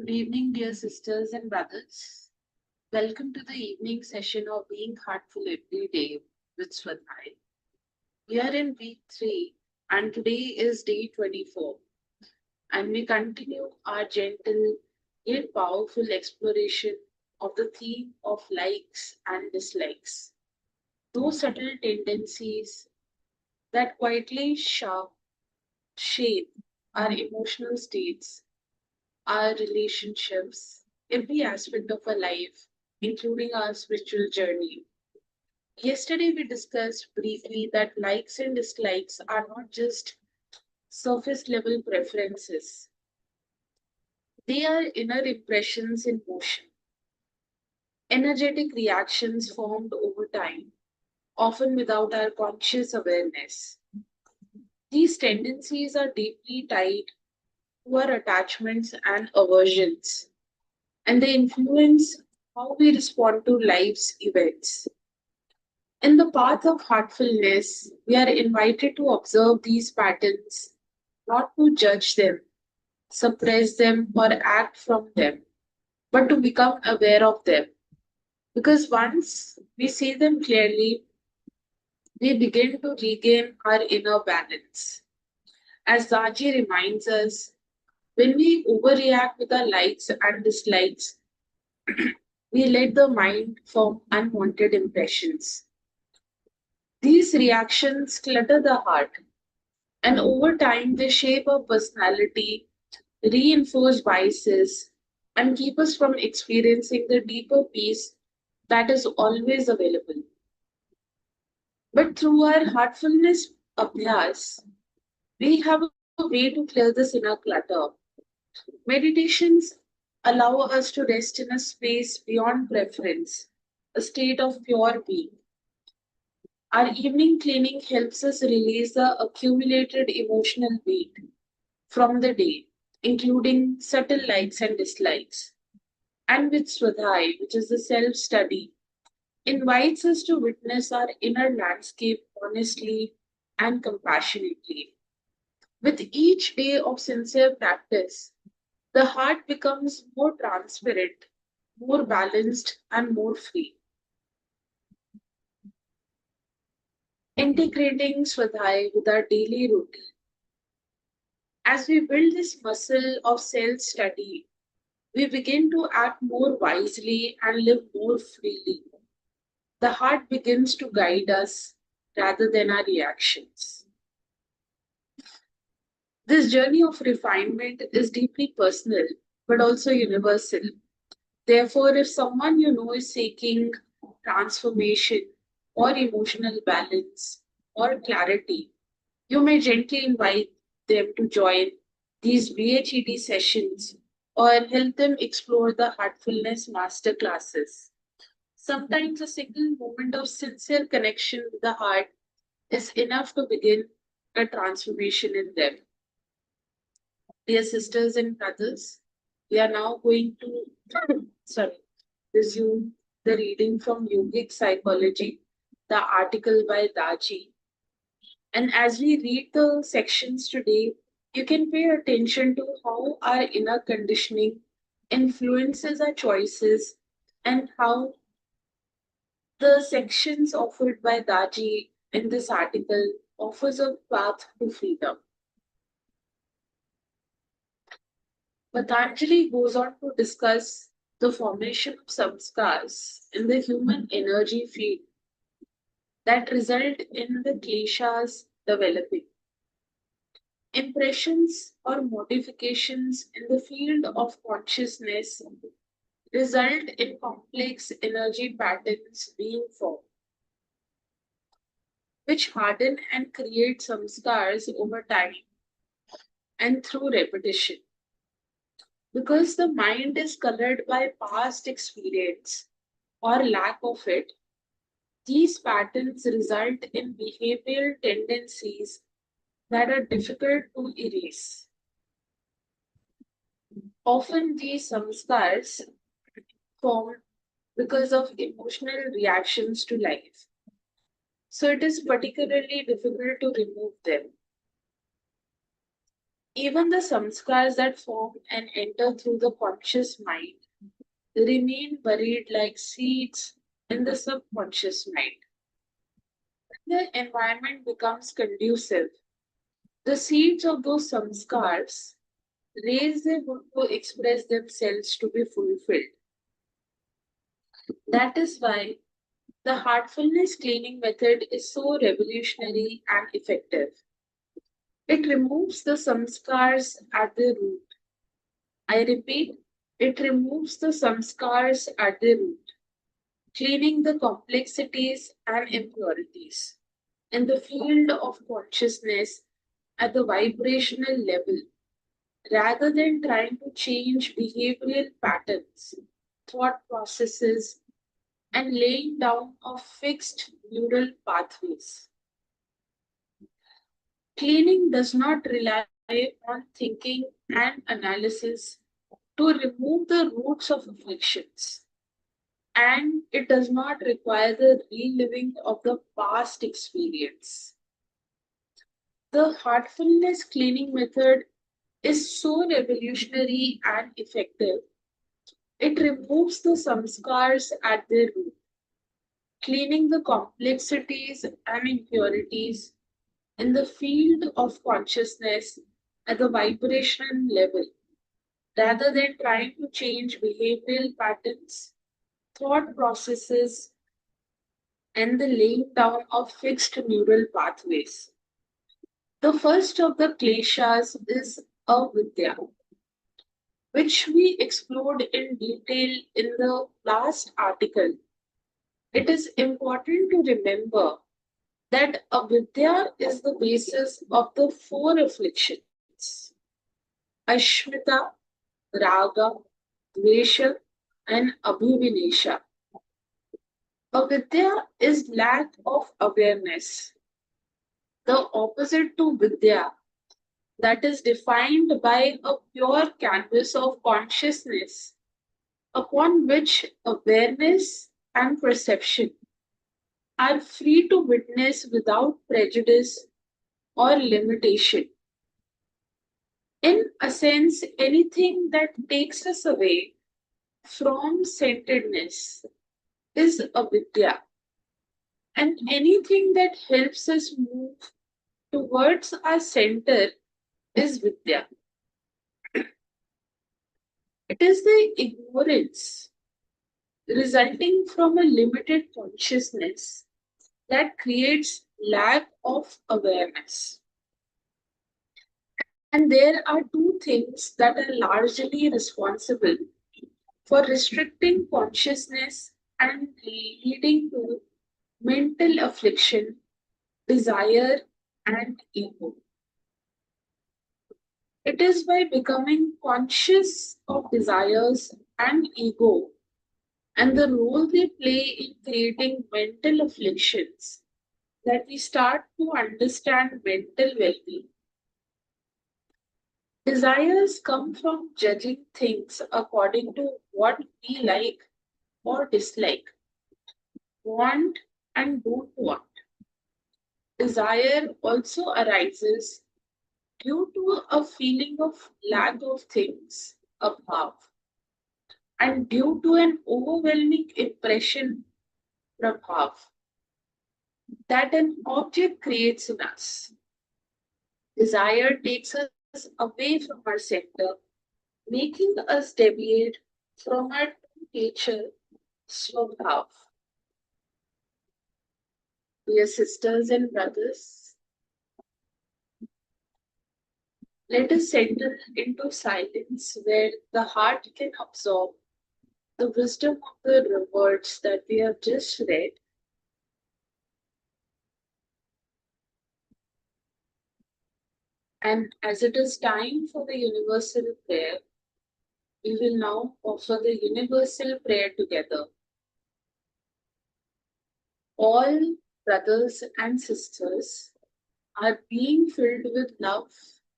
Good evening, dear sisters and brothers. Welcome to the evening session of Being Heartful Every Day with Swadhyaya. We are in week 3 and today is day 24. And we continue our gentle yet powerful exploration of the theme of likes and dislikes. Those subtle tendencies that quietly shape our emotional states, our relationships, every aspect of our life, including our spiritual journey. Yesterday, we discussed briefly that likes and dislikes are not just surface level preferences, they are inner impressions in motion, energetic reactions formed over time, often without our conscious awareness. These tendencies are deeply tied to our attachments and aversions, and they influence how we respond to life's events. In the path of heartfulness, we are invited to observe these patterns, not to judge them, suppress them, or act from them, but to become aware of them. Because once we see them clearly, we begin to regain our inner balance. As Zaji reminds us, when we overreact with our likes and dislikes, we let the mind form unwanted impressions. These reactions clutter the heart, and over time, they shape our personality, reinforce biases, and keep us from experiencing the deeper peace that is always available. But through our heartfulness abhyas, we have a way to clear this inner clutter. Meditations allow us to rest in a space beyond preference, a state of pure being. Our evening cleaning helps us release the accumulated emotional weight from the day, including subtle likes and dislikes. And with Swadhyaya, which is the self study, invites us to witness our inner landscape honestly and compassionately. With each day of sincere practice, the heart becomes more transparent, more balanced, and more free. Integrating Swadhyaya with our daily routine. As we build this muscle of self study, we begin to act more wisely and live more freely. The heart begins to guide us rather than our reactions. This journey of refinement is deeply personal but also universal. Therefore, if someone you know is seeking transformation or emotional balance or clarity, you may gently invite them to join these BHED sessions or help them explore the Heartfulness master classes. Sometimes a single moment of sincere connection with the heart is enough to begin a transformation in them. Dear sisters and brothers, we are now going to sorry, resume the reading from Yogic Psychology, the article by Daji. And as we read the sections today, you can pay attention to how our inner conditioning influences our choices and how the sections offered by Daji in this article offers a path to freedom. Patanjali goes on to discuss the formation of samskars in the human energy field that result in the kleshas developing. Impressions or modifications in the field of consciousness result in complex energy patterns being formed, which harden and create samskars over time and through repetition. Because the mind is colored by past experience or lack of it, these patterns result in behavioral tendencies that are difficult to erase. Often, these samskars form because of emotional reactions to life. So, it is particularly difficult to remove them. Even the samskars that form and enter through the conscious mind remain buried like seeds in the subconscious mind. When the environment becomes conducive, the seeds of those samskars raise their wood to express themselves to be fulfilled. That is why the heartfulness cleaning method is so revolutionary and effective. It removes the samskars at the root. I repeat, it removes the samskars at the root, cleaning the complexities and impurities in the field of consciousness at the vibrational level rather than trying to change behavioral patterns, thought processes, and laying down of fixed neural pathways. Cleaning does not rely on thinking and analysis to remove the roots of afflictions, and it does not require the reliving of the past experience. The heartfulness cleaning method is so revolutionary and effective. It removes the samskars at their root, cleaning the complexities and impurities in the field of consciousness at the vibrational level, rather than trying to change behavioral patterns, thought processes, and the laying down of fixed neural pathways. The first of the kleshas is avidya, which we explored in detail in the last article. It is important to remember that avidya is the basis of the four afflictions: ashmita, raga, dvesha, and abhivinesha. Avidya is lack of awareness. The opposite to vidya, that is defined by a pure canvas of consciousness upon which awareness and perception are free to witness without prejudice or limitation. In a sense, anything that takes us away from centeredness is avidya, and anything that helps us move towards our center is vidya. It is the ignorance resulting from a limited consciousness that creates lack of awareness. And there are two things that are largely responsible for restricting consciousness and leading to mental affliction, desire, and ego. It is by becoming conscious of desires and ego and the role they play in creating mental afflictions that we start to understand mental well being. Desires come from judging things according to what we like or dislike, want and don't want. Desire also arises due to a feeling of lack of things, above, and due to an overwhelming impression, prabhav, that an object creates in us. Desire takes us away from our center, making us deviate from our true nature, swabhav. Dear sisters and brothers, let us settle into silence where the heart can absorb the wisdom of the words that we have just read. And as it is time for the universal prayer, we will now offer the universal prayer together. All brothers and sisters are being filled with love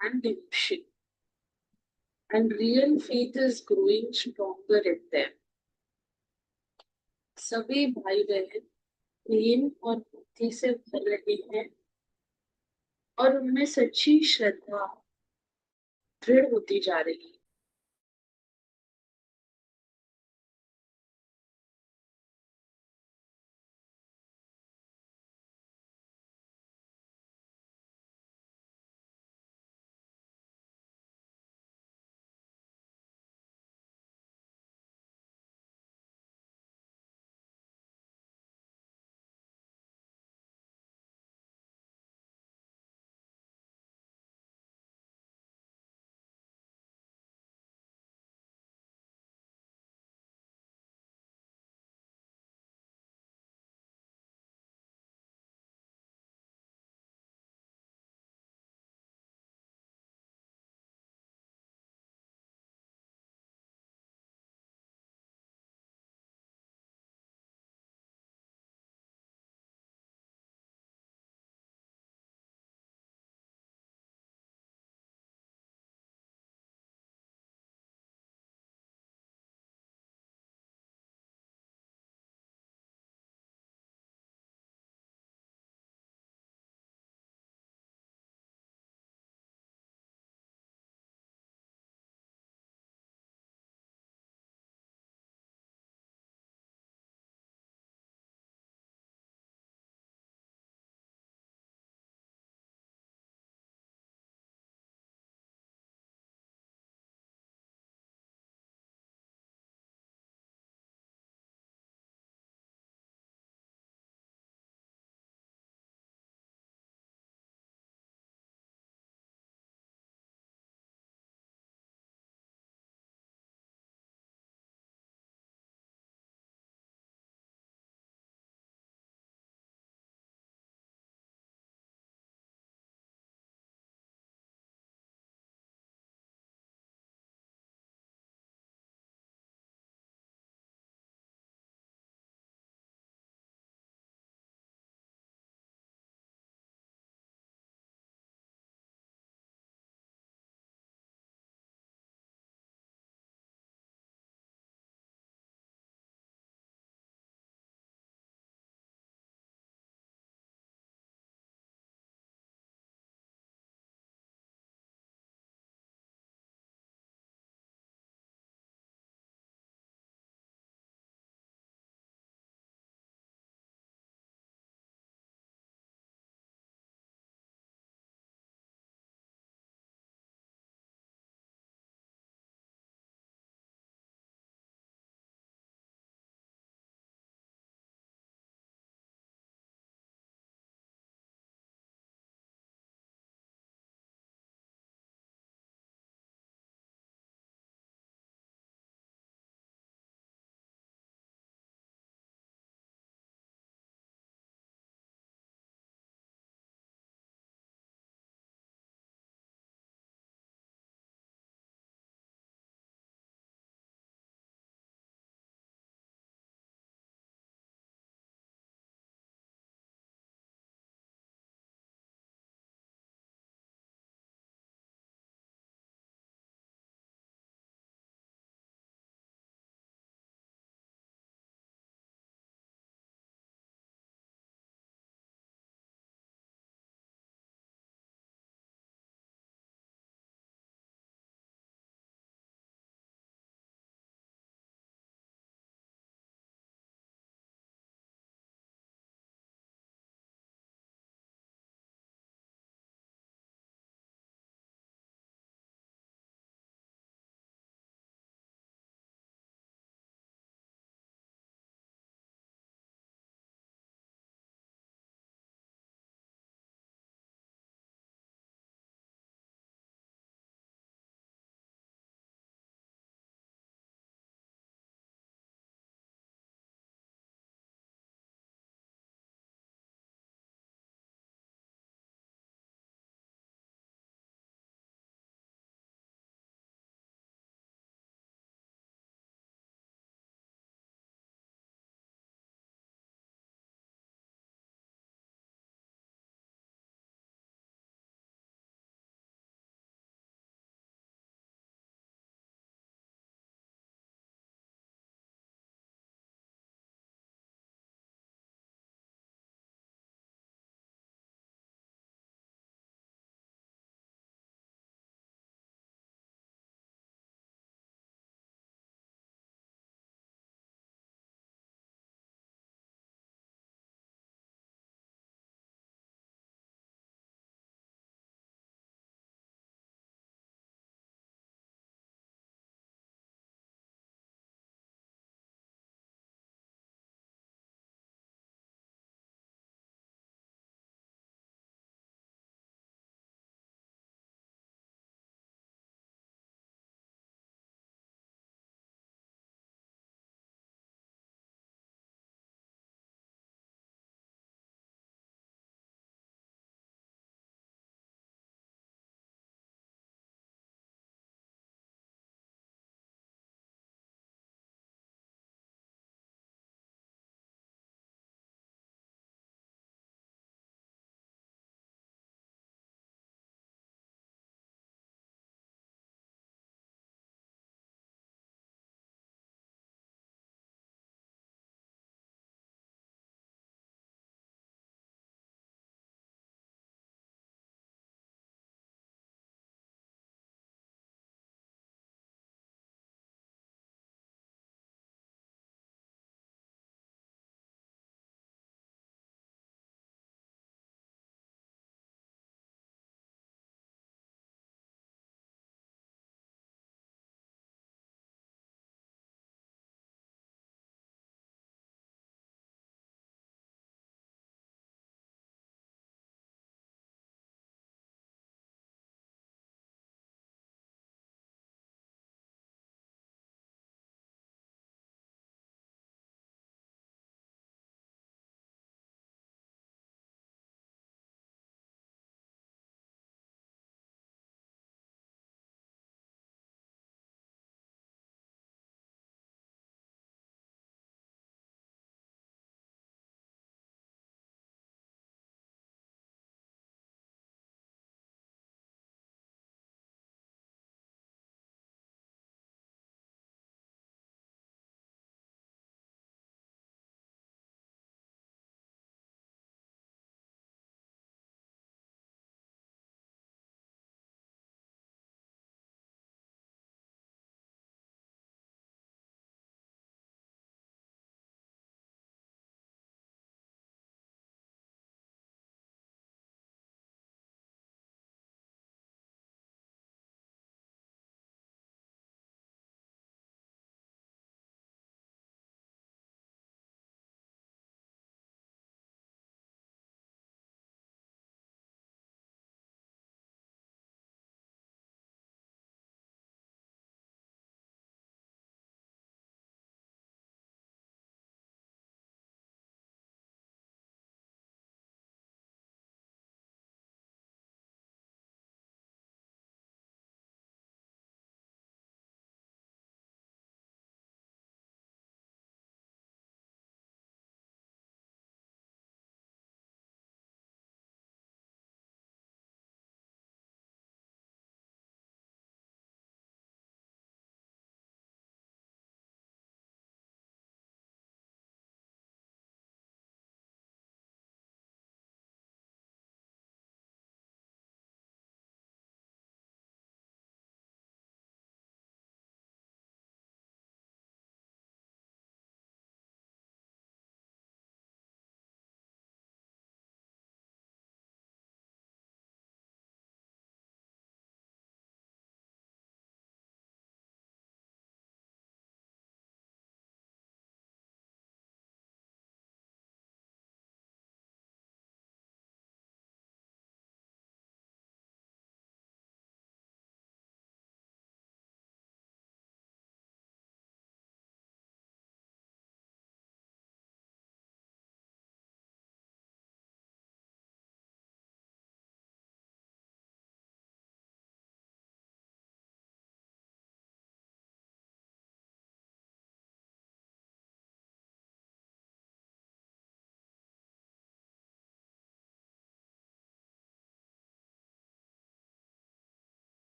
and devotion, and real faith is growing stronger in them. सभी भाई बहन प्रेम और भक्ति से भर रहे हैं और उनमें सच्ची श्रद्धा दृढ़ होती जा रही है।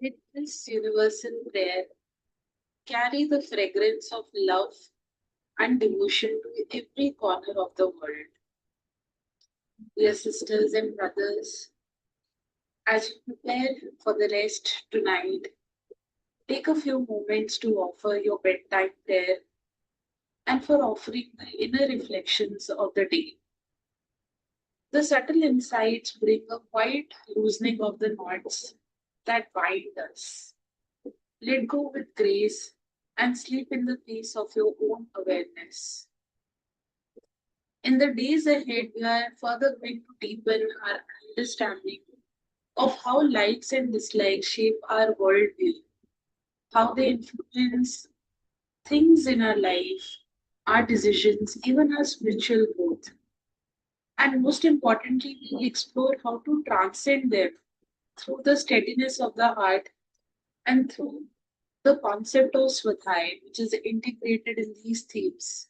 Let this universal prayer carry the fragrance of love and devotion to every corner of the world. Dear sisters and brothers, as you prepare for the rest tonight, take a few moments to offer your bedtime prayer and for offering the inner reflections of the day. The subtle insights bring a quiet loosening of the knots that bind us. Let go with grace and sleep in the peace of your own awareness. In the days ahead, we are further going to deepen our understanding of how likes and dislikes shape our worldview, how they influence things in our life, our decisions, even our spiritual growth. And most importantly, we explore how to transcend them through the steadiness of the heart and through the concept of Swadhyaya, which is integrated in these themes.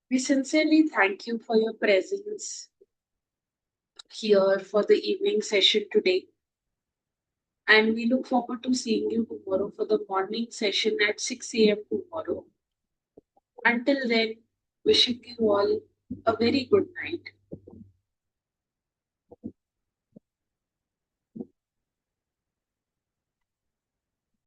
We sincerely thank you for your presence here for the evening session today. And we look forward to seeing you tomorrow for the morning session at 6 a.m. tomorrow. Until then, wishing you all a very good night.